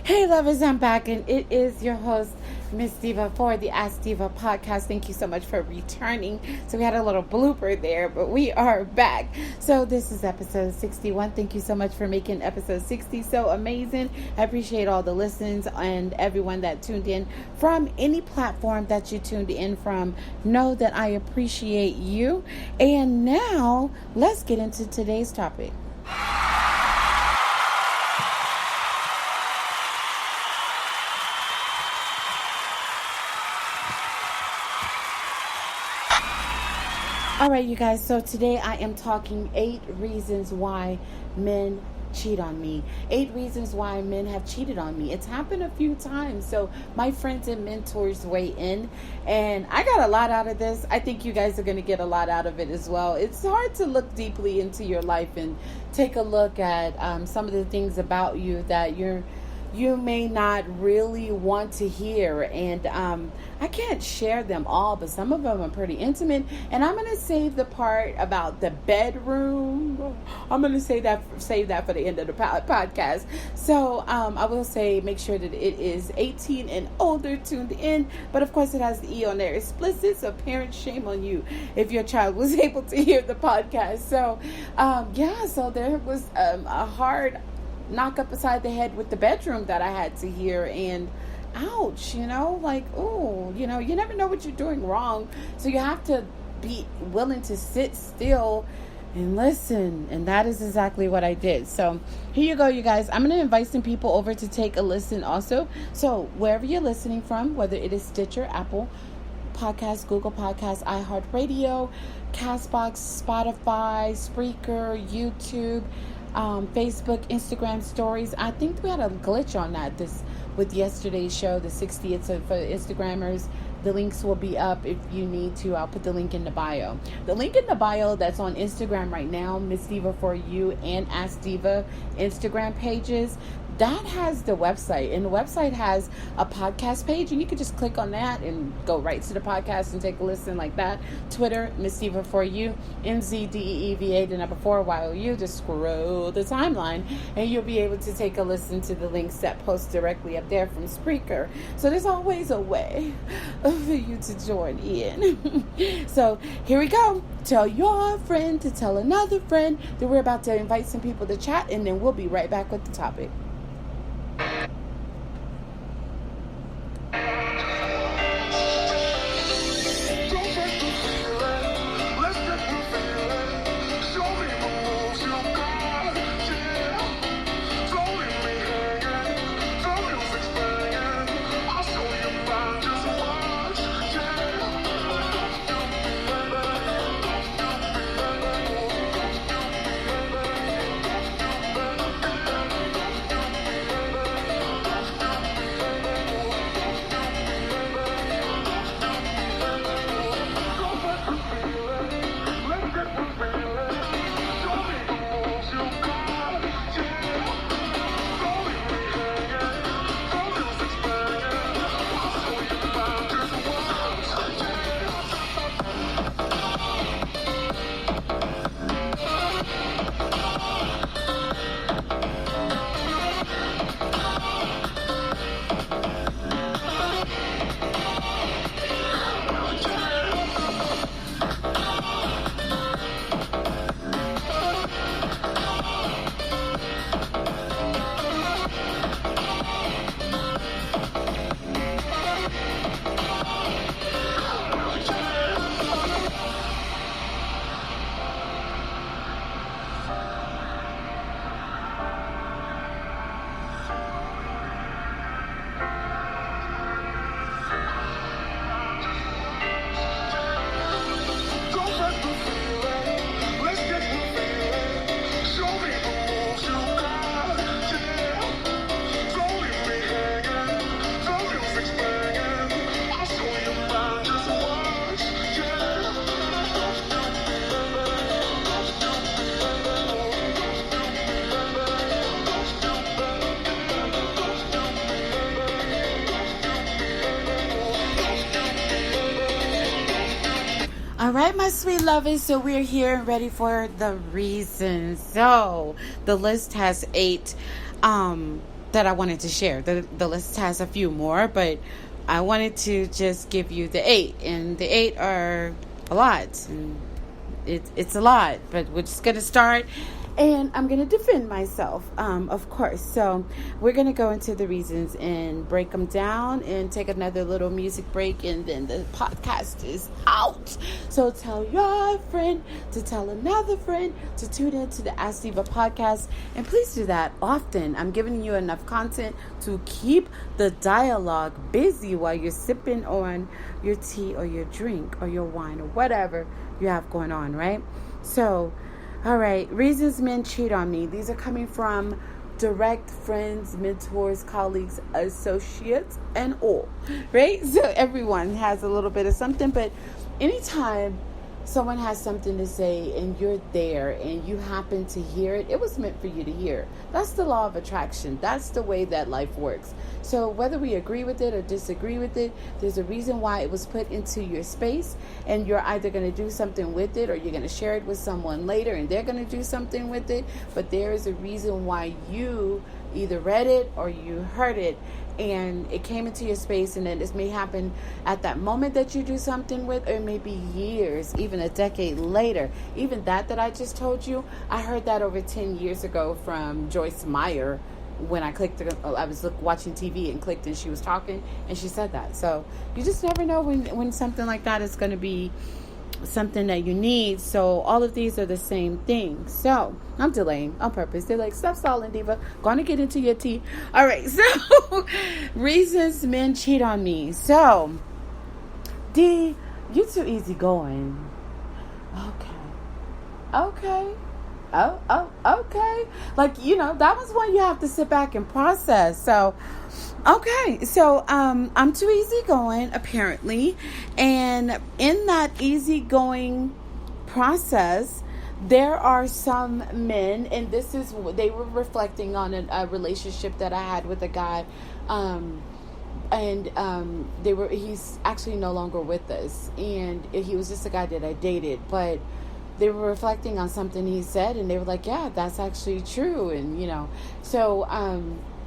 Hey lovers, I'm back and it is your host, Miss DeeVa for the Ask DeeVa podcast. Thank you so much for returning. So we had a little blooper there, but we are back. So this is episode 61. Thank you so much for making episode 60 so amazing. I appreciate all the listens and everyone that tuned in from any platform that you tuned in from. Know that I appreciate you. And now let's get into today's topic. All right, you guys, so today I am talking 8 reasons why men cheat on me. 8 reasons why men have cheated on me. It's happened a few times. So my friends and mentors weigh in, and I got a lot out of this. I think you guys are going to get a lot out of it as well. It's hard to look deeply into your life and take a look at some of the things about you that you may not really want to hear, and I can't share them all, but some of them are pretty intimate, and I'm going to save the part about the bedroom. I'm going to save that for the end of the podcast. So I will say make sure that it is 18 and older tuned in, but of course it has the E on there, explicit, so parents, shame on you if your child was able to hear the podcast. So so there was a hard knock up beside the head with the bedroom that I had to hear, and ouch, you never know what you're doing wrong, so you have to be willing to sit still and listen, and that is exactly what I did. So here you go, you guys. I'm going to invite some people over to take a listen also. So wherever you're listening from, whether it is Stitcher, Apple Podcasts, Google Podcasts, iHeartRadio, Castbox, Spotify, Spreaker, YouTube, Facebook, Instagram stories. I think we had a glitch on that with yesterday's show, the 60th. So for Instagrammers, the links will be up if you need to. I'll put the link in the bio. The link in the bio that's on Instagram right now, Miss DeeVa for You and Ask DeeVa Instagram pages, that has the website, and the website has a podcast page, and you can just click on that and go right to the podcast and take a listen like that. Twitter, Miss DeeVa for You, MZDEEVA, the number 4 YOU. Just scroll the timeline, and you'll be able to take a listen to the links that post directly up there from Spreaker. So there's always a way for you to join in. So here we go. Tell your friend to tell another friend that we're about to invite some people to chat, and then we'll be right back with the topic. All right, my sweet lovers, so we're here and ready for the reasons. So the list has 8 that I wanted to share. The list has a few more, but I wanted to just give you the 8, and the 8 are a lot, and it's a lot, but we're just gonna start, and I'm gonna defend myself, of course. So we're gonna go into the reasons and break them down, and take another little music break, and then the podcast is out. So tell your friend to tell another friend to tune into the Ask DeeVa podcast, and please do that often. I'm giving you enough content to keep the dialogue busy while you're sipping on your tea or your drink or your wine or whatever you have going on, right? So, all right, reasons men cheat on me. These are coming from direct friends, mentors, colleagues, associates, and all, right? So everyone has a little bit of something, but anytime someone has something to say and you're there and you happen to hear it, it was meant for you to hear. That's the law of attraction. That's the way that life works. So whether we agree with it or disagree with it, there's a reason why it was put into your space, and you're either going to do something with it or you're going to share it with someone later and they're going to do something with it. But there is a reason why you either read it or you heard it, and it came into your space, and then this may happen at that moment that you do something with, or maybe years, even a decade later. Even that I just told you, I heard that over 10 years ago from Joyce Meyer when I was watching TV and clicked, and she was talking and she said that. So you just never know when something like that is going to be something that you need. So all of these are the same thing. So I'm delaying on purpose. They're like, stop stalling, DeeVa. Going to get into your tea. All right. So reasons men cheat on me. So D, you too easygoing. Okay. Okay. Like, that was one you have to sit back and process. So okay, so I'm too easygoing, apparently, and in that easygoing process, there are some men, and they were reflecting on a relationship that I had with a guy, he's actually no longer with us, and he was just a guy that I dated, but they were reflecting on something he said, and they were like, yeah, that's actually true, and so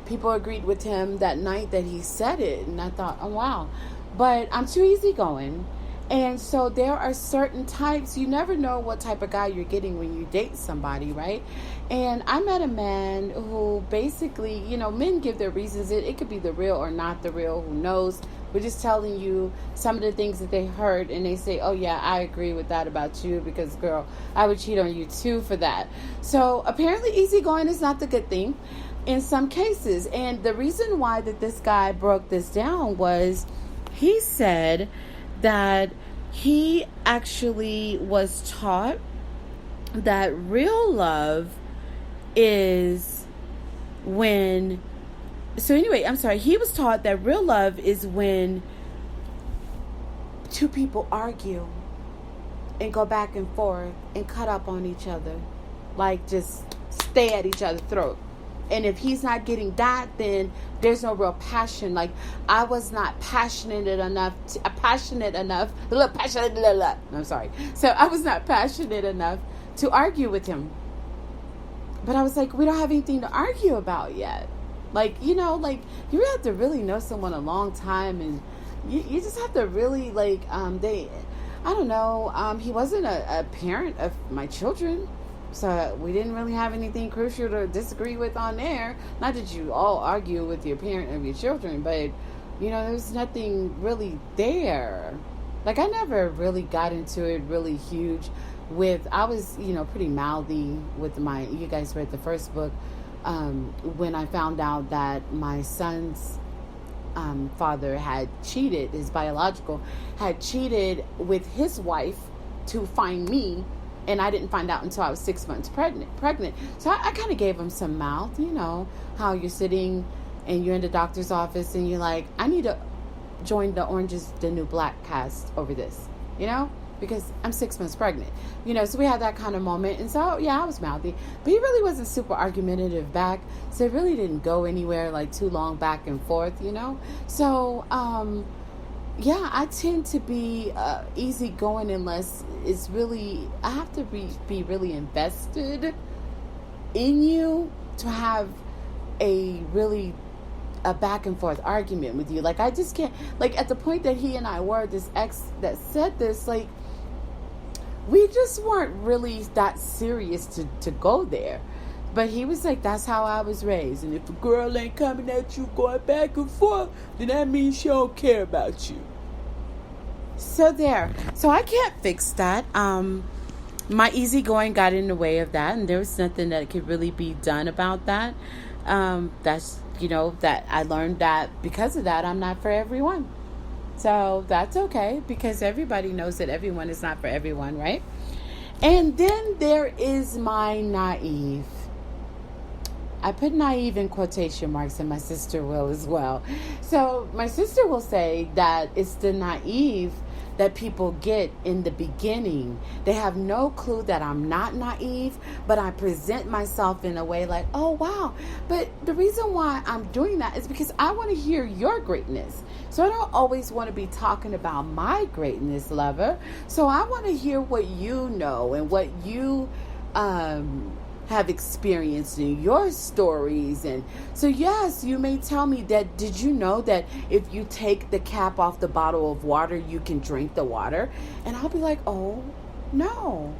people agreed with him that night that he said it, and I thought, oh wow, but I'm too easygoing. And so there are certain types, you never know what type of guy you're getting when you date somebody, right? And I met a man who basically, men give their reasons. It could be the real or not the real, who knows? We're just telling you some of the things that they heard, and they say, oh yeah, I agree with that about you, because girl, I would cheat on you too for that. So apparently easygoing is not the good thing in some cases. And the reason why that this guy broke this down was he said that he actually was taught that real love is when... So anyway, I'm sorry. He was taught that real love is when two people argue and go back and forth and cut up on each other. Like, just stay at each other's throat. And if he's not getting that, then there's no real passion. Like, I was not passionate enough. I'm sorry. So I was not passionate enough to argue with him. But I was like, we don't have anything to argue about yet. Like, you have to really know someone a long time, and you just have to really, like, I don't know, he wasn't a parent of my children, so we didn't really have anything crucial to disagree with on there. Not that you all argue with your parent of your children, but, there's nothing really there. Like, I never really got into it really huge I was, pretty mouthy with you guys read the first book, when I found out that my son's father had cheated, his biological, had cheated with his wife to find me, and I didn't find out until I was 6 months pregnant. So I kind of gave him some mouth, how you're sitting and you're in the doctor's office and you're like, I need to join the Orange is the New Black cast over this, because I'm 6 months pregnant, so we had that kind of moment. And so, yeah, I was mouthy, but he really wasn't super argumentative back. So it really didn't go anywhere, like, too long back and forth, So, yeah, I tend to be easygoing unless it's really, I have to be really invested in you to have a really a back and forth argument with you. Like, I just can't, like, at the point that he and I were, this ex that said this, like, we just weren't really that serious to go there. But he was like, that's how I was raised. And if a girl ain't coming at you going back and forth, then that means she don't care about you. So there. So I can't fix that. My easygoing got in the way of that, and there was nothing that could really be done about that. That's, that I learned that because of that, I'm not for everyone. So that's okay, because everybody knows that everyone is not for everyone, right? And then there is my naive. I put naive in quotation marks, and my sister will as well. So my sister will say that it's the naive that people get in the beginning. They have no clue that I'm not naive, but I present myself in a way like, oh, wow. But the reason why I'm doing that is because I want to hear your greatness. So I don't always want to be talking about my greatness, lover. So I want to hear what you know and what you have experienced in your stories. And so, yes, you may tell me that, did you know that if you take the cap off the bottle of water, you can drink the water? And I'll be like, oh, no.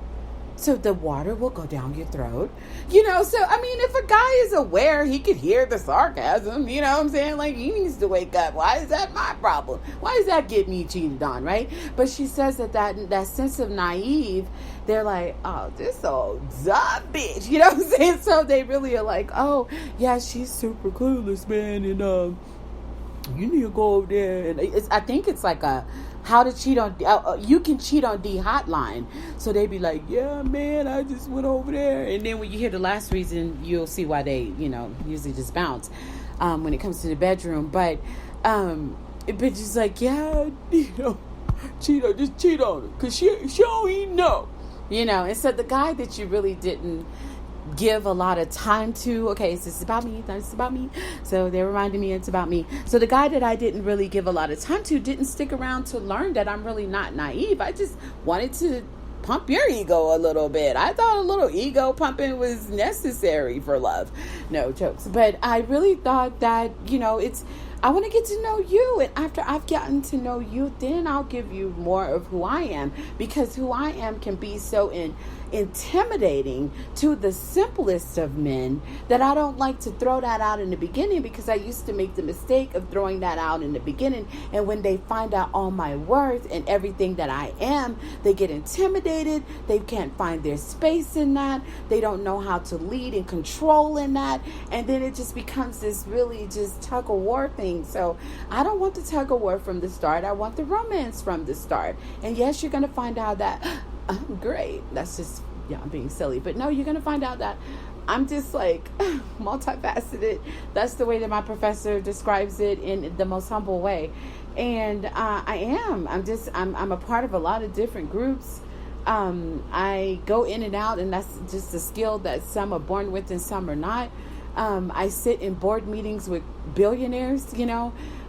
So the water will go down your throat. So, I mean, if a guy is aware, he could hear the sarcasm, you know what I'm saying? Like, he needs to wake up. Why is that my problem? Why does that get me cheated on, right? But she says that sense of naive, they're like, oh, this old dumb bitch, you know what I'm saying? So they really are like, oh, yeah, she's super clueless, man, and you need to go over there. And I think it's like a how to cheat on, you can cheat on D hotline. So they be like, yeah, man, I just went over there. And then when you hear the last reason, you'll see why they, usually just bounce when it comes to the bedroom. But bitch is like, yeah, just cheat on her, because she don't even know. And so the guy that you really didn't give a lot of time to, okay, so it's about me, it's about me. So they're reminding me it's about me. So the guy that I didn't really give a lot of time to didn't stick around to learn that I'm really not naive. I just wanted to pump your ego a little bit. I thought a little ego pumping was necessary for love. No jokes. But I really thought that, I want to get to know you. And after I've gotten to know you, then I'll give you more of who I am. Because who I am can be so intimidating to the simplest of men that I don't like to throw that out in the beginning, because I used to make the mistake of throwing that out in the beginning. And when they find out all my worth and everything that I am, they get intimidated. They can't find their space in that. They don't know how to lead and control in that. And then it just becomes this really just tug of war thing. So I don't want the tug of war from the start. I want the romance from the start. And yes, you're going to find out that I'm great. That's just, I'm being silly. But no, you're going to find out that I'm just like multifaceted. That's the way that my professor describes it, in the most humble way. And I am. I'm a part of a lot of different groups. I go in and out, and that's just a skill that some are born with and some are not. I sit in board meetings with billionaires,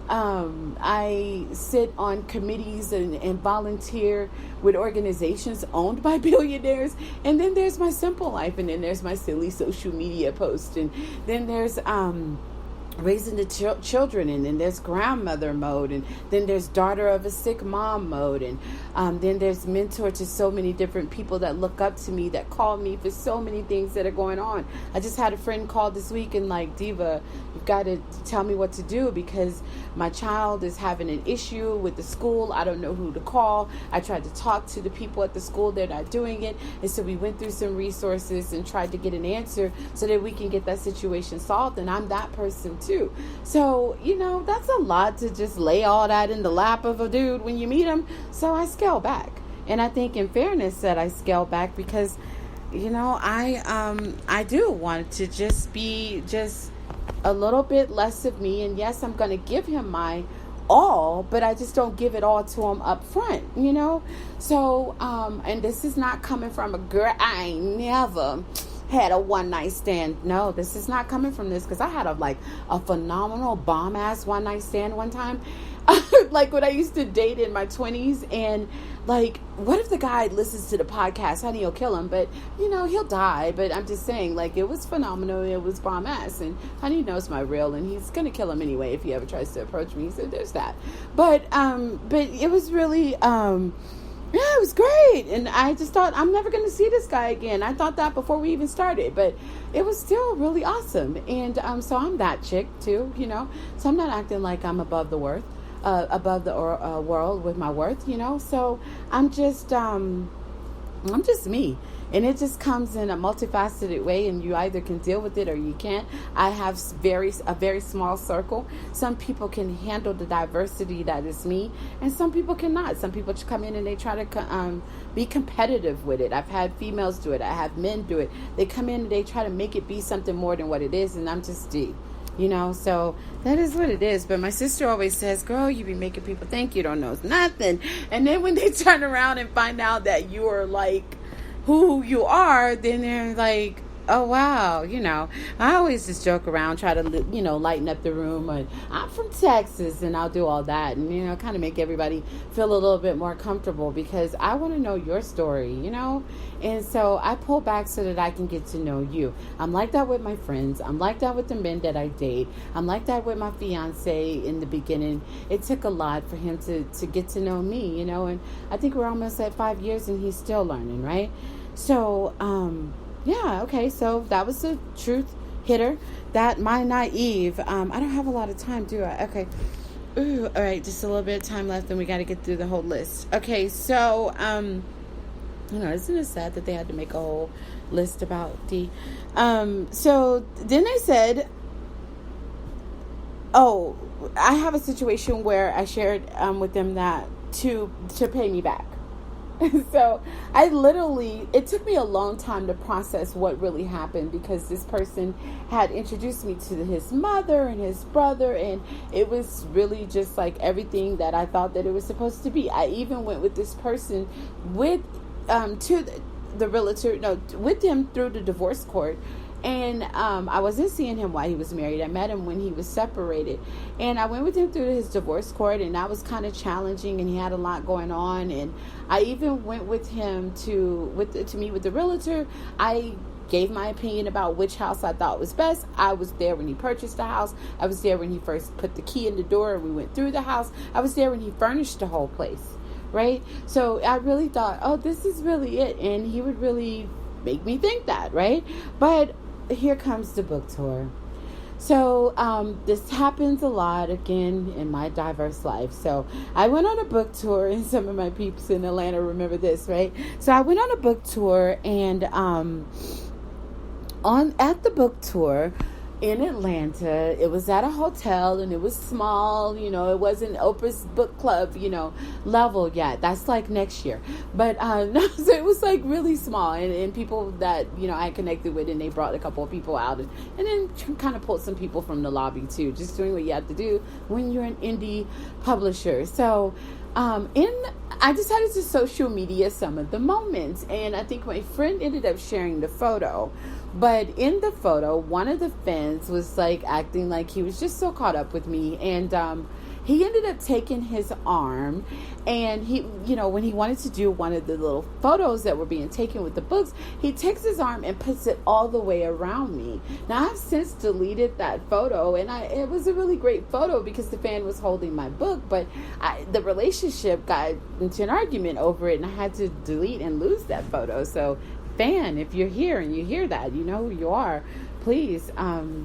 I sit on committees and volunteer with organizations owned by billionaires. And then there's my simple life. And then there's my silly social media post. And then there's raising the children, and then there's grandmother mode, and then there's daughter of a sick mom mode, and then there's mentor to so many different people that look up to me, that call me for so many things that are going on. I just had a friend call this week and like, DeeVa, you've got to tell me what to do, because my child is having an issue with the school. I don't know who to call. I tried to talk to the people at the school. They're not doing it. And so we went through some resources and tried to get an answer so that we can get that situation solved. And I'm that person too. So, that's a lot to just lay all that in the lap of a dude when you meet him. So I scale back. And I think in fairness that I scale back because, I do want to just be just a little bit less of me. And yes, I'm going to give him my all, but I just don't give it all to him up front, So, and this is not coming from a girl. I ain't never had a one night stand. No, this is not coming from this, because I had a phenomenal bomb ass one night stand one time. Like when I used to date in my 20s, and like, what if the guy listens to the podcast? Honey, you'll kill him, but he'll die. But I'm just saying, like, it was phenomenal. It was bomb ass, and Honey knows my real, and he's gonna kill him anyway if he ever tries to approach me. So there's that. But it was really yeah, it was great. And I just thought, I'm never going to see this guy again. I thought that before we even started, but it was still really awesome. And so I'm that chick too, so I'm not acting like I'm above the world with my worth, so I'm just me. And it just comes in a multifaceted way, and you either can deal with it or you can't. I have a very small circle. Some people can handle the diversity that is me, and some people cannot. Some people come in and they try to be competitive with it. I've had females do it. I have men do it. They come in and they try to make it be something more than what it is, and I'm just D. So that is what it is. But my sister always says, girl, you be making people think you don't know nothing. And then when they turn around and find out that you are like who you are, then they're like, oh wow, I always just joke around, try to lighten up the room, and I'm from Texas, and I'll do all that, and kind of make everybody feel a little bit more comfortable, because I want to know your story, and so I pull back so that I can get to know you. I'm like that with my friends. I'm like that with the men that I date. I'm like that with my fiance. In the beginning, it took a lot for him to get to know me, and I think we're almost at 5 years, and he's still learning, right? So yeah, okay, so that was the truth hitter. That my naive. I don't have a lot of time, do I? Okay. Ooh, all right, just a little bit of time left, and we got to get through the whole list. Okay, so isn't it sad that they had to make a whole list about D? So then they said, oh, I have a situation where I shared with them that to pay me back. So it took me a long time to process what really happened, because this person had introduced me to his mother and his brother, and it was really just like everything that I thought that it was supposed to be. I even went with this person to the realtor, with him through the divorce court. And I wasn't seeing him while he was married. I met him when he was separated. And I went with him through his divorce court, and that was kind of challenging, and he had a lot going on. And I even went with him to meet with the realtor. I gave my opinion about which house I thought was best. I was there when he purchased the house. I was there when he first put the key in the door and we went through the house. I was there when he furnished the whole place, right? So I really thought, oh, this is really it. And he would really make me think that, right? But here comes the book tour. So this happens a lot again in my diverse life. So I went on a book tour, and some of my peeps in Atlanta remember this, right? So I went on a book tour, and at the book tour in Atlanta, it was at a hotel, and it was small, it wasn't Oprah's book club, level yet. That's like next year. But no, so it was like really small, and people that, I connected with, and they brought a couple of people out, and then kind of pulled some people from the lobby too, just doing what you have to do when you're an indie publisher. So I decided to social media some of the moments, and I think my friend ended up sharing the photo. But in the photo, one of the fans was like acting like he was just so caught up with me, and he ended up taking his arm, and he, when he wanted to do one of the little photos that were being taken with the books, he takes his arm and puts it all the way around me. Now, I've since deleted that photo, and it was a really great photo because the fan was holding my book, but the relationship got into an argument over it, and I had to delete and lose that photo. So, fan, if you're here and you hear that, you know who you are, please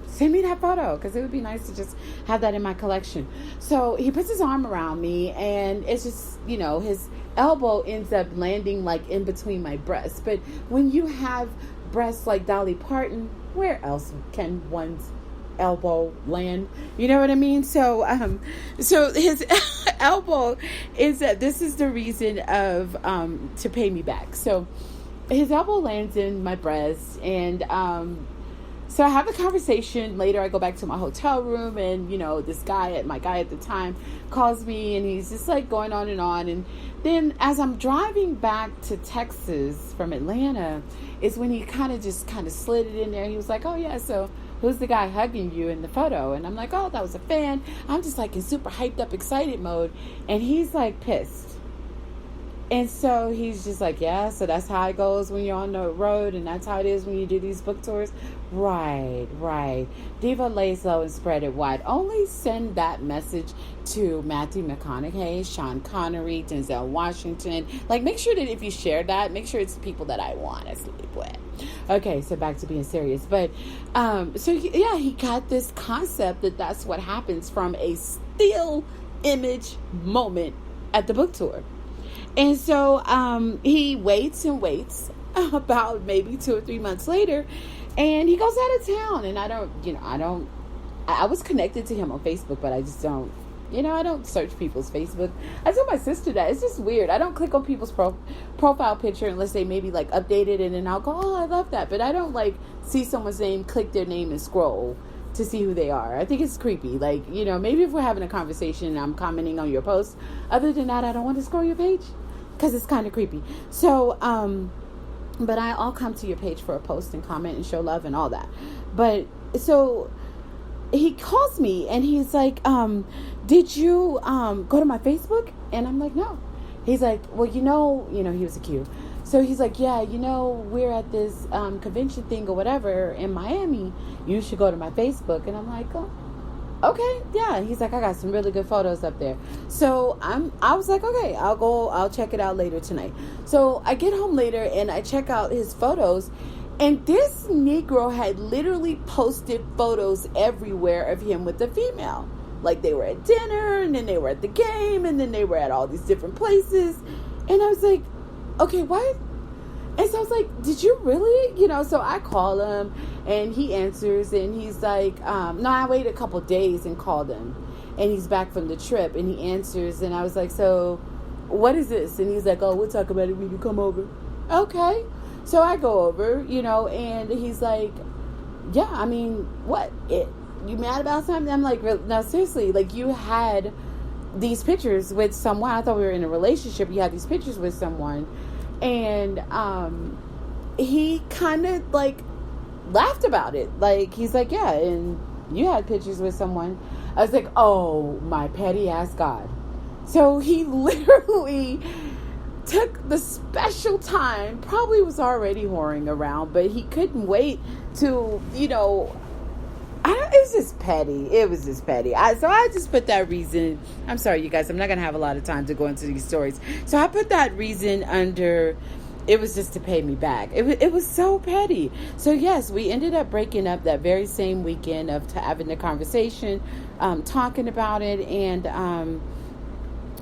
send me that photo, because it would be nice to just have that in my collection. So he puts his arm around me, and it's just, his elbow ends up landing like in between my breasts. But when you have breasts like Dolly Parton, where else can one's elbow land? You know what I mean? So so his elbow is this is the reason of to pay me back. So his elbow lands in my breast, and So I have a conversation. Later, I go back to my hotel room, and this guy, my guy at the time, calls me, and he's just like going on and on. And then as I'm driving back to Texas from Atlanta, is when he kind of slid it in there. He was like, "Oh yeah, so who's the guy hugging you in the photo?" And I'm like, "Oh, that was a fan." I'm just like in super hyped up, excited mode, and he's like pissed. And so he's just like, "Yeah, so that's how it goes when you're on the road, and that's how it is when you do these book tours." Right. DeeVa lays low and spread it wide. Only send that message to Matthew McConaughey, Sean Connery, Denzel Washington. Like, make sure that if you share that, make sure it's the people that I want to sleep with. Okay, so back to being serious. But, he got this concept that that's what happens from a still image moment at the book tour. And so he waits and waits about maybe 2 or 3 months later, and he goes out of town. And I was connected to him on Facebook, but I just don't, I don't search people's Facebook. I told my sister that. It's just weird. I don't click on people's profile picture unless they maybe like update it, and then I'll go, "Oh, I love that." But I don't like see someone's name, click their name and scroll to see who they are. I think it's creepy. Like, maybe if we're having a conversation and I'm commenting on your post, other than that, I don't want to scroll your page, because it's kind of creepy. So, but I'll come to your page for a post and comment and show love and all that. But, so, he calls me and he's like, "Did you go to my Facebook?" And I'm like, "No." He's like, "Well, he was a Q. So he's like, "Yeah, we're at this convention thing or whatever in Miami. You should go to my Facebook." And I'm like, "Oh, okay, yeah." He's like, "I got some really good photos up there." So I was like, "Okay, I'll check it out later tonight." So I get home later and I check out his photos, and this Negro had literally posted photos everywhere of him with a female. Like, they were at dinner, and then they were at the game, and then they were at all these different places. And I was like, "Okay, what?" And so I was like, "Did you really?" So I call him, and he answers, and he's like, no, I waited a couple days and called him, and he's back from the trip, and he answers, and I was like, "So what is this?" And he's like, "Oh, we'll talk about it when you come over." Okay. So I go over, and he's like, "Yeah, I mean, what? You mad about something?" I'm like, "No, seriously, like, you had these pictures with someone. I thought we were in a relationship. You had these pictures with someone." And he kind of like laughed about it. Like, he's like, "Yeah, and you had pictures with someone." I was like, "Oh, my petty ass God." So he literally took the special time, probably was already whoring around, but he couldn't wait to, it was just petty. It was just petty. So I just put that reason. I'm sorry, you guys. I'm not going to have a lot of time to go into these stories. So I put that reason under, it was just to pay me back. It was so petty. So yes, we ended up breaking up that very same weekend of having the conversation, talking about it. And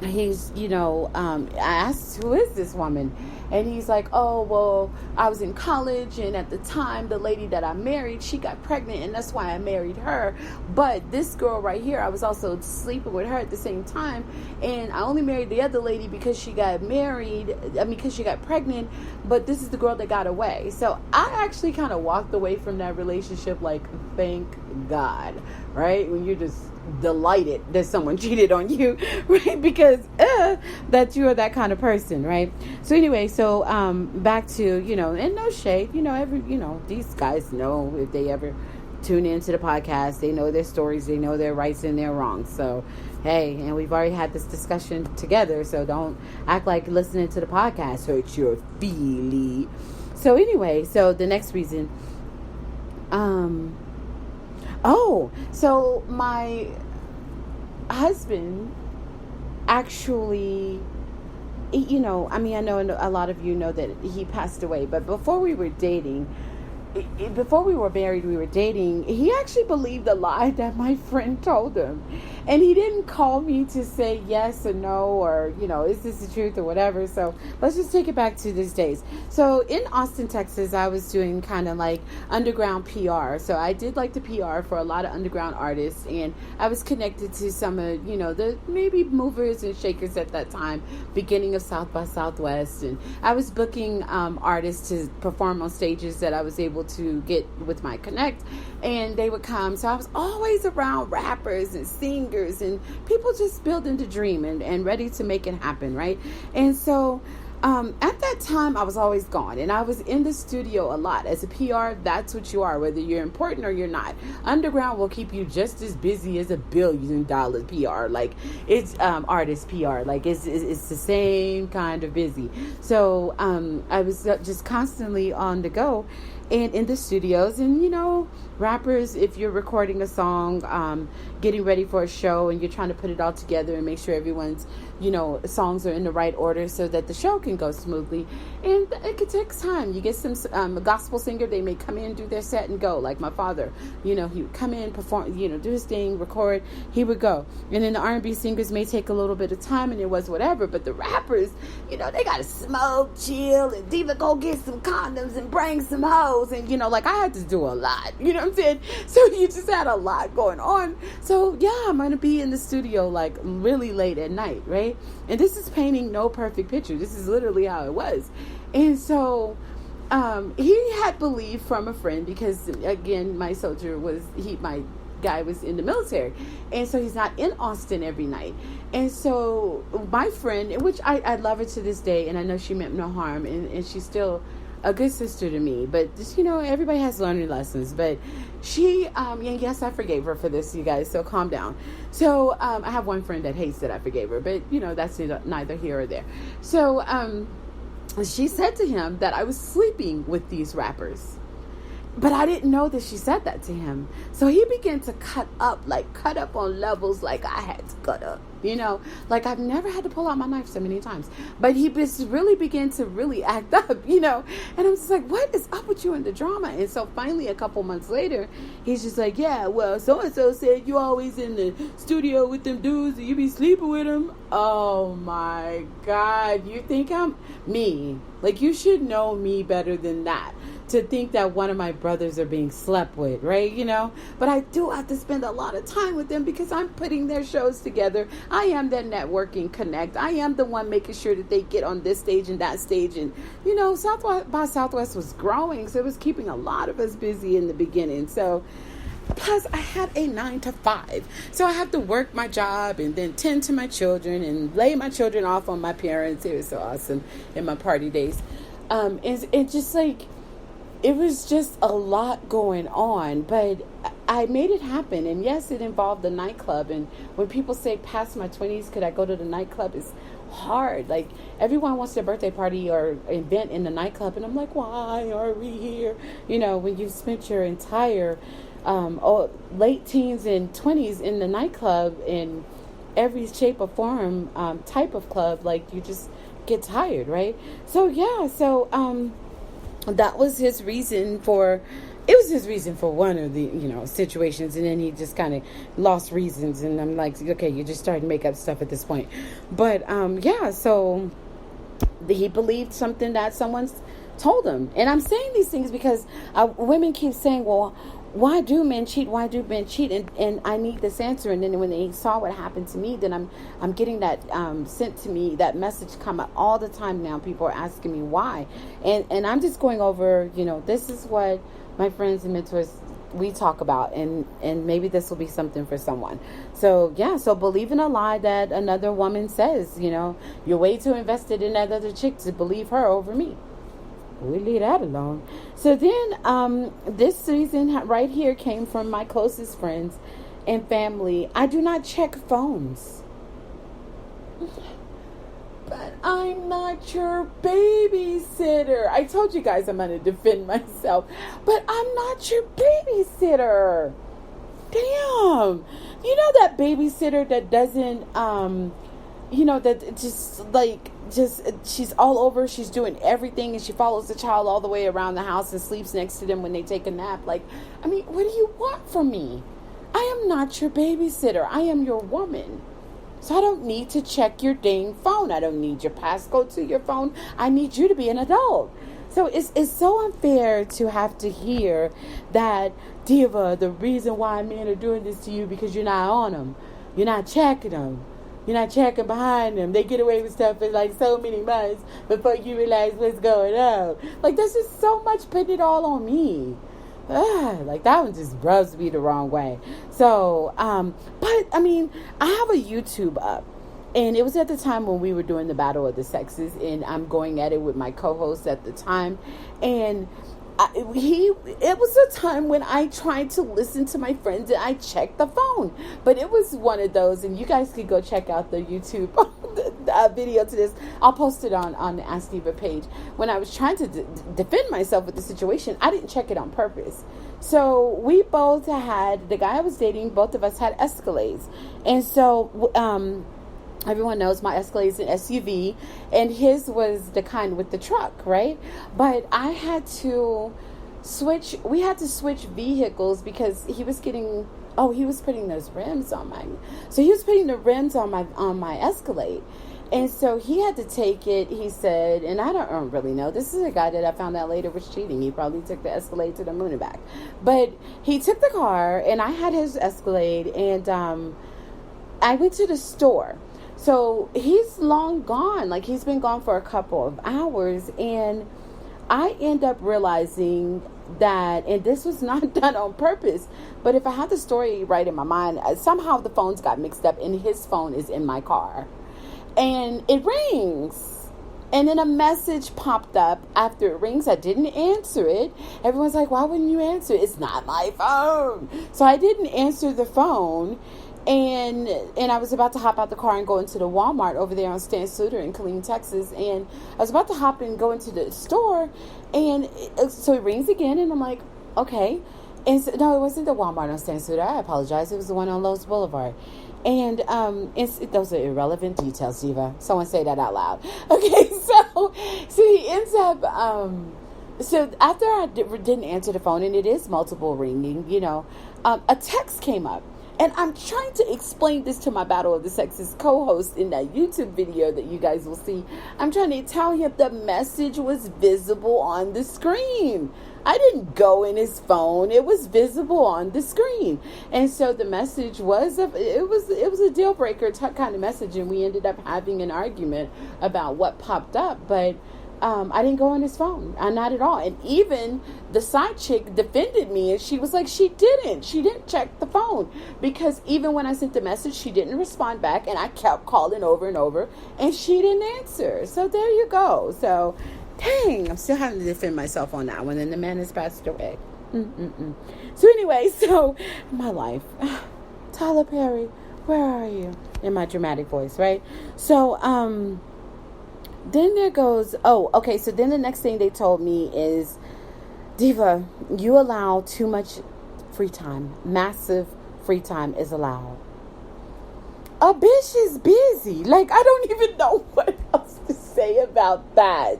he's, I asked, "Who is this woman?" And he's like, "Oh, well, I was in college, and at the time, the lady that I married, she got pregnant, and that's why I married her. But this girl right here, I was also sleeping with her at the same time, and I only married the other lady because she got because she got pregnant, but this is the girl that got away." So I actually kind of walked away from that relationship like, thank God, right? When you're just delighted that someone cheated on you, right? Because that you are that kind of person, right? So anyway, so back to, and no shade, these guys know, if they ever tune into the podcast, they know their stories, they know their rights and their wrongs. So hey, and we've already had this discussion together, so don't act like listening to the podcast hurts your feeling. So anyway, so the next reason, so my husband actually, I know a lot of you know that he passed away, but before we were married, we were dating, he actually believed the lie that my friend told him. And he didn't call me to say yes or no, or, is this the truth or whatever. So let's just take it back to these days. So in Austin, Texas, I was doing kind of like underground PR. So I did like the PR for a lot of underground artists, and I was connected to some of, the maybe movers and shakers at that time, beginning of South by Southwest. And I was booking artists to perform on stages that I was able to get with my connect, and they would come. So I was always around rappers and singers and people just building the dream and ready to make it happen, right? And so at that time, I was always gone, and I was in the studio a lot. As a PR, that's what you are, whether you're important or you're not. Underground will keep you just as busy as $1 billion PR. Like, it's artist PR. Like, it's the same kind of busy. So I was just constantly on the go and in the studios, and rappers, if you're recording a song, getting ready for a show, and you're trying to put it all together and make sure everyone's songs are in the right order so that the show can go smoothly, and it could take time. You get some a gospel singer, they may come in, do their set and go, like my father. He would come in, perform, do his thing, record, he would go. And then the R&B singers may take a little bit of time, and it was whatever. But the rappers, they gotta smoke, chill, and DeeVa go get some condoms and bring some hoes, and like, I had to do a lot, what I'm saying? So you just had a lot going on. So yeah, I'm gonna be in the studio like really late at night, right? And this is painting no perfect picture. This is literally how it was. And so he had believed from a friend, because again, my guy was in the military, and so he's not in Austin every night. And so my friend, which I love her to this day, and I know she meant no harm, and she's still a good sister to me, but just, everybody has learning lessons. But she, and yes, I forgave her for this, you guys, so calm down. So I have one friend that hates that I forgave her, but that's neither here or there. So she said to him that I was sleeping with these rappers, but I didn't know that she said that to him. So he began to cut up on levels like I had to cut up. Like I've never had to pull out my knife so many times. But he just really began to really act up, And I'm just like, what is up with you and the drama? And so finally, a couple months later, he's just like, yeah, well, so-and-so said you always in the studio with them dudes and you be sleeping with them. Oh my God. You think I'm me? Like, you should know me better than that, to think that one of my brothers are being slept with, right? But I do have to spend a lot of time with them because I'm putting their shows together. I am their networking connect. I am the one making sure that they get on this stage and that stage. And, South by Southwest was growing, so it was keeping a lot of us busy in the beginning. So, plus I had a 9 to 5. So I have to work my job and then tend to my children and lay my children off on my parents. It was so awesome in my party days. And just like, it was just a lot going on, but I made it happen. And yes, it involved the nightclub. And when people say past my 20s, could I go to the nightclub? It's hard. Like, everyone wants their birthday party or event in the nightclub. And I'm like, why are we here? When you've spent your entire late teens and 20s in the nightclub in every shape or form, type of club, like, you just get tired, right? So, yeah. So, that was his reason for one of the, situations. And then he just kind of lost reasons. And I'm like, okay, you're just starting to make up stuff at this point. But, yeah, so he believed something that someone's told him. And I'm saying these things because women keep saying, well, why do men cheat? Why do men cheat? And I need this answer. And then when they saw what happened to me, then I'm getting that sent to me, that message come up all the time now. People are asking me why. And I'm just going over, this is what my friends and mentors, we talk about. And maybe this will be something for someone. So, yeah, so believe in a lie that another woman says, you're way too invested in that other chick to believe her over me. We leave that alone. So then this reason right here came from my closest friends and family. I do not check phones. But I'm not your babysitter. I told you guys I'm going to defend myself. But I'm not your babysitter. Damn. That babysitter that doesn't, that she's all over, she's doing everything, and she follows the child all the way around the house and sleeps next to them when they take a nap. Like, I mean, what do you want from me? I am not your babysitter. I am your woman. So I don't need to check your dang phone. I don't need your passcode to your phone. I need you to be an adult. So it's so unfair to have to hear that, DeeVa, the reason why men are doing this to you because you're not on them. You're not checking them. You're not checking behind them. They get away with stuff for like so many months before you realize what's going on. Like, this is so much putting it all on me. Like, that one just rubs me the wrong way. So, but I mean, I have a YouTube up, and it was at the time when we were doing the Battle of the Sexes, and I'm going at it with my co-host at the time, and it was a time when I tried to listen to my friends and I checked the phone, but it was one of those, and you guys could go check out the YouTube video to this. I'll post it on the Ask DeeVa page. When I was trying to defend myself with the situation, I didn't check it on purpose. So we both had, the guy I was dating, both of us had Escalades, and so everyone knows my Escalade is an SUV, and his was the kind with the truck, right? But I had to switch. We had to switch vehicles because he was getting. Oh, he was putting those rims on my. So he was putting the rims on my Escalade, and so he had to take it. He said, and I don't really know. This is a guy that I found out later was cheating. He probably took the Escalade to the moon and back, but he took the car, and I had his Escalade, and I went to the store. So he's long gone, like he's been gone for a couple of hours, and I end up realizing that, and this was not done on purpose, but if I had the story right in my mind, somehow the phones got mixed up and his phone is in my car, and it rings, and then a message popped up after it rings. I didn't answer it. Everyone's like, why wouldn't you answer it? It's not my phone. So I didn't answer the phone. And I was about to hop out the car and go into the Walmart over there on Stan Suter in Killeen, Texas. And I was about to hop and go into the store. And so it rings again. And I'm like, okay. And so, no, it wasn't the Walmart on Stan Suter. I apologize. It was the one on Lowe's Boulevard. And those are irrelevant details, DeeVa. Someone say that out loud. Okay, so he ends up... So after I didn't answer the phone, and it is multiple ringing, a text came up. And I'm trying to explain this to my Battle of the Sexes co-host in that YouTube video that you guys will see. I'm trying to tell him the message was visible on the screen. I didn't go in his phone. It was visible on the screen. And so the message was, it was a deal breaker kind of message. And we ended up having an argument about what popped up. But I didn't go on his phone. Not at all. And even the side chick defended me, and she was like, she didn't check the phone, because even when I sent the message, she didn't respond back, and I kept calling over and over, and she didn't answer. So there you go. So dang, I'm still having to defend myself on that one, and the man has passed away. So anyway, so my life. Tyler Perry, where are you? In my dramatic voice, right? So then there goes, so then the next thing they told me is, DeeVa, you allow too much free time. Massive free time is allowed. A bitch is busy. Like, I don't even know what else to say about that.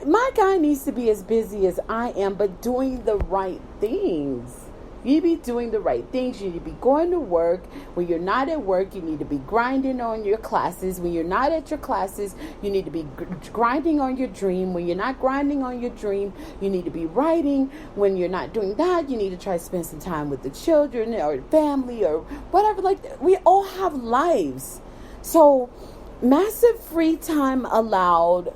My guy needs to be as busy as I am, but doing the right things. You need to be doing the right things. You need to be going to work. When you're not at work, you need to be grinding on your classes. When you're not at your classes, you need to be grinding on your dream. When you're not grinding on your dream, you need to be writing. When you're not doing that, you need to try to spend some time with the children or family or whatever. Like, we all have lives. So massive free time allowed,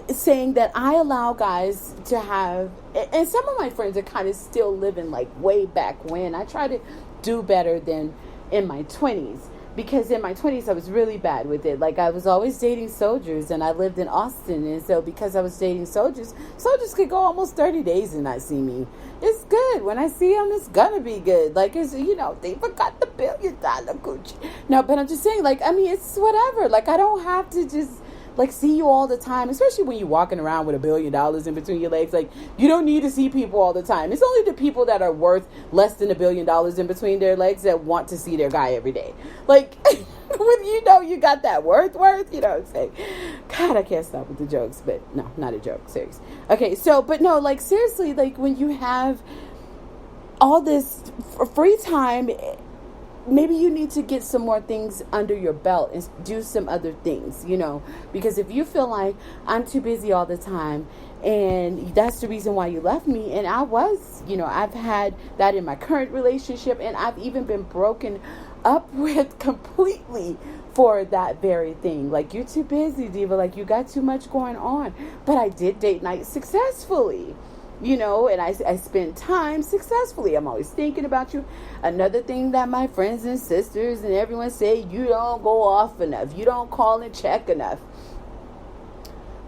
saying that I allow guys to have, and some of my friends are kind of still living like way back when. I try to do better than in my 20s, because in my 20s I was really bad with it. Like, I was always dating soldiers, and I lived in Austin, and so because I was dating soldiers could go almost 30 days and not see me. It's good. When I see them, it's gonna be good. Like, it's, they forgot the $1 billion Gucci. No, but I'm just saying, like, I mean, it's whatever. Like, I don't have to just like see you all the time, especially when you're walking around with $1 billion in between your legs. Like, you don't need to see people all the time. It's only the people that are worth less than $1 billion in between their legs that want to see their guy every day. Like, when you got that worth, you know what I'm saying? God, I can't stop with the jokes, but no, not a joke, serious. Okay, so, but no, like, seriously, like, when you have all this free time, maybe you need to get some more things under your belt and do some other things, because if you feel like I'm too busy all the time and that's the reason why you left me, and I was, I've had that in my current relationship, and I've even been broken up with completely for that very thing. Like, you're too busy, DeeVa, like you got too much going on. But I did date night successfully. And I spend time successfully. I'm always thinking about you. Another thing that my friends and sisters and everyone say, you don't go off enough. You don't call and check enough.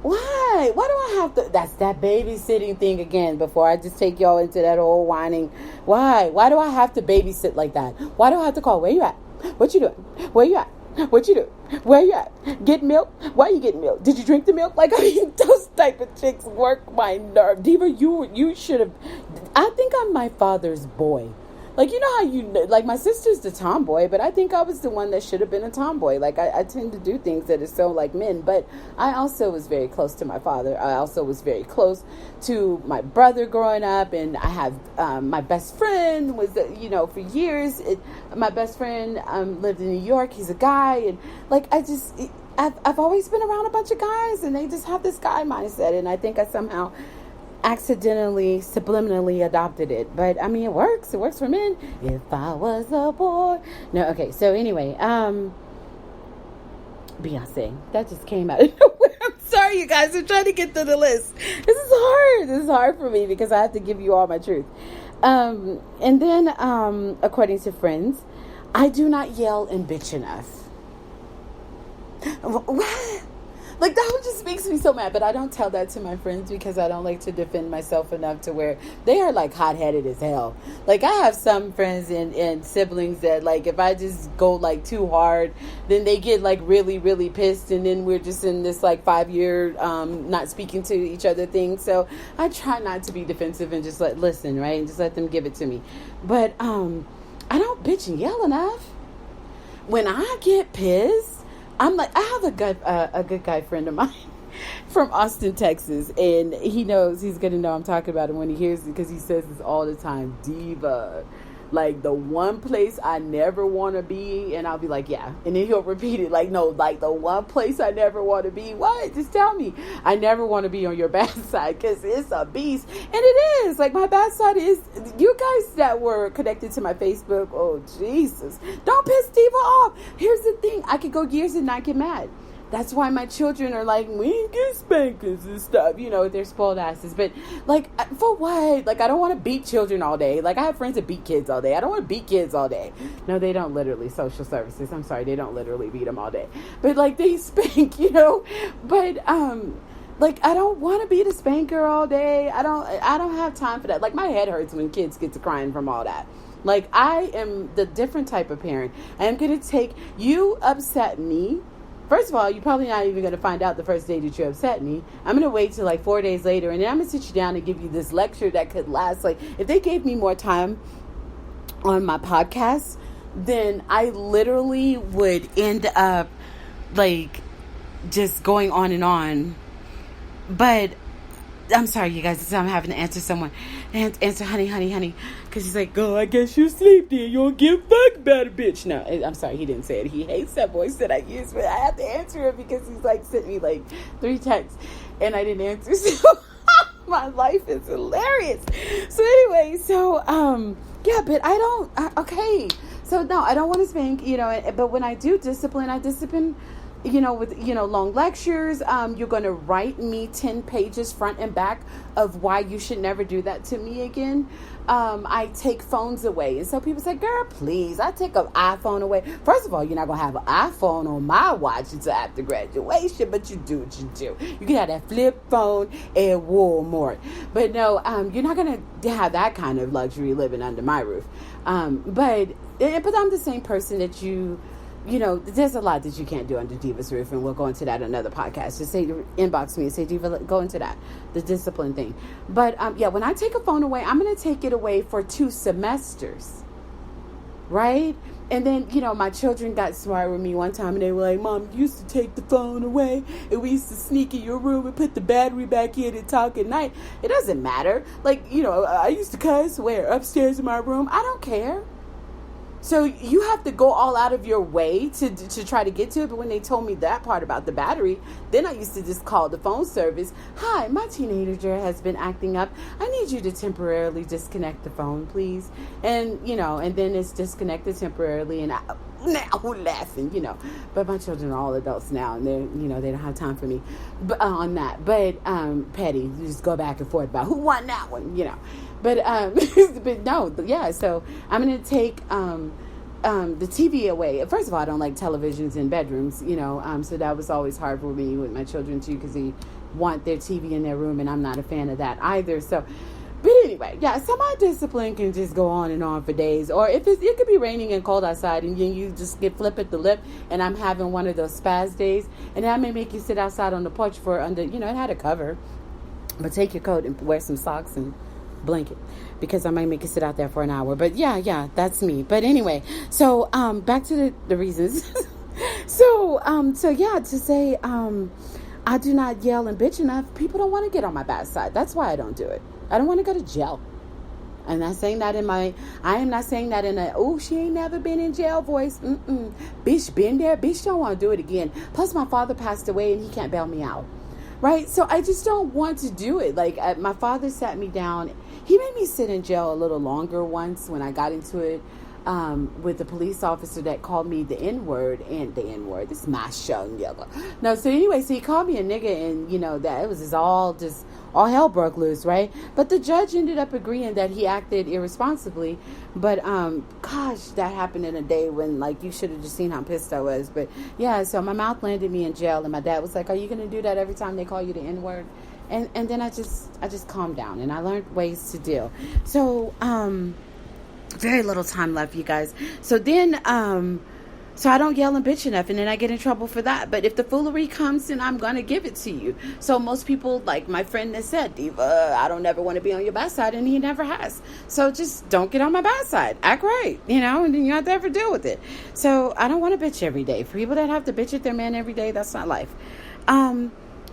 Why? Why do I have to? That's that babysitting thing again, before I just take y'all into that old whining. Why? Why do I have to babysit like that? Why do I have to call? Where you at? What you doing? Where you at? What you do? Where you at? Get milk? Why you getting milk? Did you drink the milk? Like, those type of chicks work my nerve. DeeVa, you should have. I think I'm my father's boy. Like, how like, my sister's the tomboy, but I think I was the one that should have been a tomboy. Like, I tend to do things that are so like men, but I also was very close to my father. I also was very close to my brother growing up, and I have, my best friend was, for years, my best friend lived in New York. He's a guy, and like, I've always been around a bunch of guys, and they just have this guy mindset, and I think I somehow accidentally, subliminally adopted it. But I mean, it works for men. If I was a boy. No, okay, so anyway, Beyonce, that just came out of nowhere. I'm sorry, you guys, I'm trying to get through the list. This is hard for me, because I have to give you all my truth. And then according to friends, I do not yell and bitch enough. Like, that one just makes me so mad. But I don't tell that to my friends, because I don't like to defend myself enough to where they are like hot-headed as hell. Like, I have some friends and siblings that, like, if I just go like too hard, then they get like really, really pissed, and then we're just in this like 5-year not speaking to each other thing. So I try not to be defensive and just listen, right, and just let them give it to me. But I don't bitch and yell enough. When I get pissed, I'm like, I have a good guy friend of mine from Austin, Texas, and he knows, he's going to know I'm talking about him when he hears it, because he says this all the time. DeeVa, like, the one place I never want to be, and I'll be like, yeah, and then he'll repeat it, like, no, like, the one place I never want to be. What? Just tell me. I never want to be on your bad side, because it's a beast, and it is. Like, my bad side is, you guys that were connected to my Facebook, oh Jesus, don't piss DeeVa off. Here's the thing, I could go years and not get mad. That's why my children are like, we ain't get spankings and stuff, they're spoiled asses. But like, for what? Like, I don't want to beat children all day. Like, I have friends that beat kids all day. I don't want to beat kids all day. No, they don't literally. Social services, I'm sorry, they don't literally beat them all day. But like, they spank, But like, I don't want to be the spanker all day. I don't have time for that. Like, my head hurts when kids get to crying from all that. Like, I am the different type of parent. I am going to take, you upset me. First of all, you're probably not even going to find out the first day that you upset me. I'm going to wait till like 4 days later, and then I'm going to sit you down and give you this lecture that could last. Like, if they gave me more time on my podcast, then I literally would end up like just going on and on. But I'm sorry, you guys. I'm having to answer someone. Answer, honey. Because he's like, oh, I guess you sleep then. You don't give a fuck about a bitch. No, I'm sorry. He didn't say it. He hates that voice that I use. But I have to answer it, because he's like sent me like 3 texts. And I didn't answer. So my life is hilarious. So anyway, yeah, but I don't. Okay. So no, I don't want to spank, But when I do discipline, I discipline, with, long lectures. You're going to write me 10 pages front and back of why you should never do that to me again. I take phones away. And so people say, girl, please, I take an iPhone away. First of all, you're not going to have an iPhone on my watch until after graduation, but you do what you do. You can have that flip phone at Walmart. But no, you're not going to have that kind of luxury living under my roof. But I'm the same person that there's a lot that you can't do under DeeVa's roof, and we'll go into that in another podcast. Just say, inbox me and say, DeeVa, go into that, the discipline thing. But yeah, when I take a phone away, I'm going to take it away for 2 semesters. right? And then, my children got smart with me one time and they were like, Mom, you used to take the phone away and we used to sneak in your room and put the battery back in and talk at night. It doesn't matter. Like, I used to cuss where upstairs in my room. I don't care. So you have to go all out of your way to try to get to it. But when they told me that part about the battery, then I used to just call the phone service. Hi, my teenager has been acting up. I need you to temporarily disconnect the phone, please. And, and then it's disconnected temporarily. And now we're laughing, But my children are all adults now. And they're, they don't have time for me on that. But petty, you just go back and forth about who won that one, But but no, yeah. So I'm gonna take the TV away. First of all, I don't like televisions in bedrooms, So that was always hard for me with my children too, because they want their TV in their room, and I'm not a fan of that either. So, but anyway, yeah. So my discipline can just go on and on for days. Or if it could be raining and cold outside, and you just get flip at the lip, and I'm having one of those spaz days, and I may make you sit outside on the porch for it had a cover, but take your coat and wear some socks and blanket, because I might make you sit out there for an hour. But yeah, that's me. But anyway, so back to the reasons. so yeah, to say I do not yell and bitch enough. People don't want to get on my bad side. That's why I don't do it. I don't want to go to jail. I'm not saying that I am not saying that in a, she ain't never been in jail voice. Bitch been there. Bitch don't want to do it again. Plus my father passed away and he can't bail me out. Right? So I just don't want to do it. Like my father sat me down. He made me sit in jail a little longer once when I got into it with the police officer that called me the N-word. And the N-word, this is my show. No, so anyway, so he called me a nigga, and that it was just all hell broke loose, right? But the judge ended up agreeing that he acted irresponsibly. But gosh, that happened in a day when you should have just seen how pissed I was. But yeah, so my mouth landed me in jail, and my dad was like, "Are you gonna do that every time they call you the N-word?" And then I just calmed down, and I learned ways to deal. So very little time left, you guys. So then so I don't yell and bitch enough, and then I get in trouble for that. But if the foolery comes, then I'm going to give it to you. So most people, like my friend that said, DeeVa, I don't ever want to be on your bad side, and he never has. So just don't get on my bad side. Act right, and then you have to ever deal with it. So I don't want to bitch every day. For people that have to bitch at their man every day, that's not life. And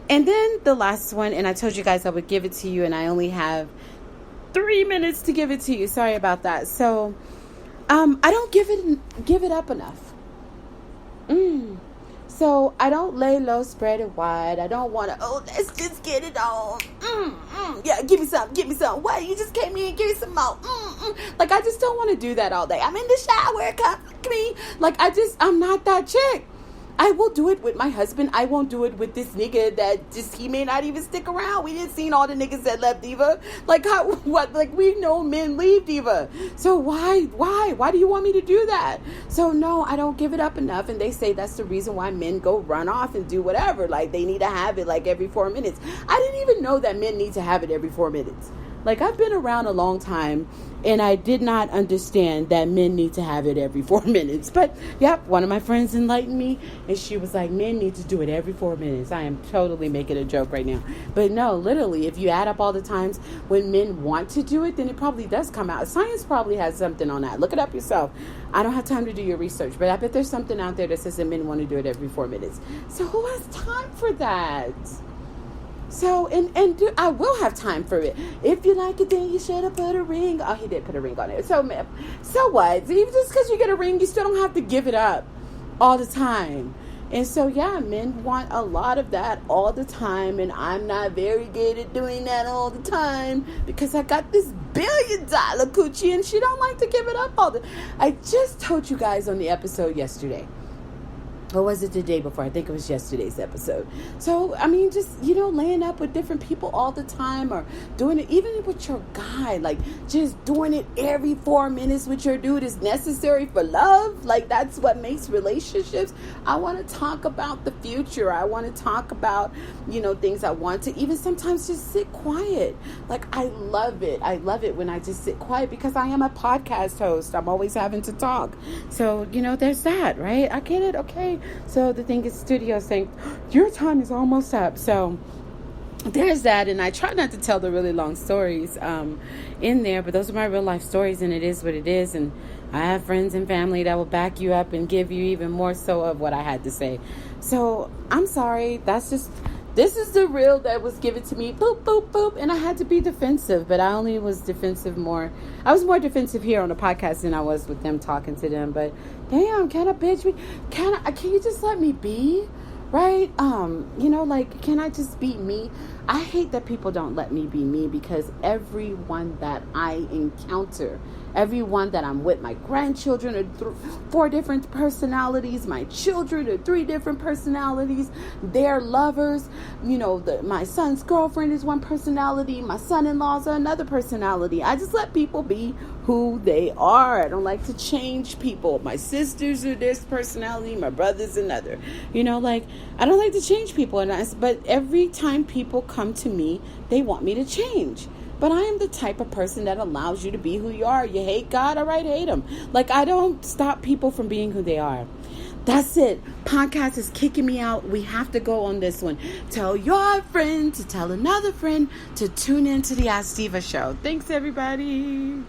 then the last one, and I told you guys I would give it to you, and I only have 3 minutes to give it to you. Sorry about that. So I don't give it up enough. So I don't lay low, spread it wide. I don't want to, let's just get it on. Yeah, give me some. What? You just came in, give me some more. I just don't want to do that all day. I'm in the shower, come me. I'm not that chick. I will do it with my husband. I won't do it with this nigga that he may not even stick around. We didn't see all the niggas that left DeeVa. We know men leave DeeVa. So why do you want me to do that? So no, I don't give it up enough. And they say that's the reason why men go run off and do whatever. They need to have it every 4 minutes. I didn't even know that men need to have it every 4 minutes. I've been around a long time, and I did not understand that men need to have it every 4 minutes. But, yep, one of my friends enlightened me, and she was like, men need to do it every 4 minutes. I am totally making a joke right now. But, no, literally, if you add up all the times when men want to do it, then it probably does come out. Science probably has something on that. Look it up yourself. I don't have time to do your research, but I bet there's something out there that says that men want to do it every 4 minutes. So who has time for that? So, I will have time for it. If you like it, then you should have put a ring. Oh, he did put a ring on it. So what? Even just because you get a ring, you still don't have to give it up all the time. And so, yeah, men want a lot of that all the time. And I'm not very good at doing that all the time because I got this $1 billion coochie and she don't like to give it up all the. I just told you guys on the episode yesterday. Or was it the day before? I think it was yesterday's episode. So, just, laying up with different people all the time or doing it, even with your guy, just doing it every 4 minutes with your dude is necessary for love. That's what makes relationships. I want to talk about the future. I want to talk about, things I want to even sometimes just sit quiet. I love it. I love it when I just sit quiet because I am a podcast host. I'm always having to talk. So, there's that, right? I get it. Okay. So the thing is, studio saying your time is almost up. So there's that, and I try not to tell the really long stories in there, but those are my real life stories, and it is what it is. And I have friends and family that will back you up and give you even more so of what I had to say. So I'm sorry. This is the real that was given to me. Boop, boop, boop. And I had to be defensive, but I only was defensive more. I was more defensive here on the podcast than I was with them talking to them. But damn, can a bitch be? Can you just let me be? Right? Can I just be me? I hate that people don't let me be me, because everyone that I encounter, everyone that I'm with, my grandchildren are 4 different personalities, my children are 3 different personalities, their lovers, my son's girlfriend is one personality, my son-in-laws are another personality. I just let people be who they are. I don't like to change people. My sisters are this personality, my brother's another. I don't like to change people, but every time people come to me, they want me to change. But I am the type of person that allows you to be who you are. You hate God, all right, hate him. I don't stop people from being who they are. That's it. Podcast is kicking me out. We have to go on this one. Tell your friend to tell another friend to tune into the Ask DeeVa show. Thanks, everybody.